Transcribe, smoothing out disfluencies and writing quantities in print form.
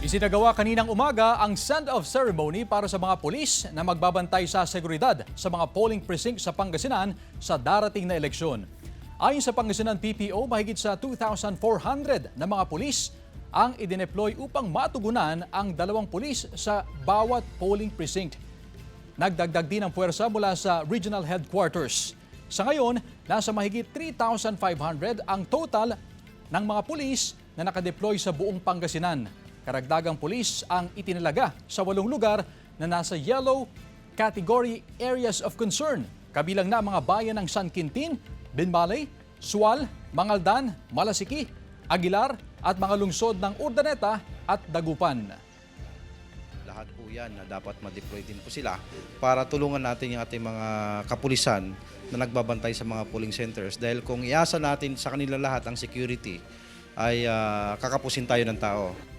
Isinagawa kaninang umaga ang send-off ceremony para sa mga pulis na magbabantay sa seguridad sa mga polling precinct sa Pangasinan sa darating na eleksyon. Ayon sa Pangasinan PPO, mahigit sa 2,400 na mga pulis ang idineploy upang matugunan ang 2 pulis sa bawat polling precinct. Nagdagdag din ang puwersa mula sa regional headquarters. Sa ngayon, nasa mahigit 3,500 ang total ng mga pulis na nakadeploy sa buong Pangasinan. Karagdagang pulis ang itinalaga sa 8 lugar na nasa yellow category areas of concern. Kabilang na mga bayan ng San Quintin, Binmalay, Sual, Mangaldan, Malasiki, Aguilar at mga lungsod ng Urdaneta at Dagupan. Lahat po yan na dapat ma-deploy din po sila para tulungan natin yung ating mga kapulisan na nagbabantay sa mga polling centers. Dahil kung iasa natin sa kanila lahat ang security, ay kakapusin tayo ng tao.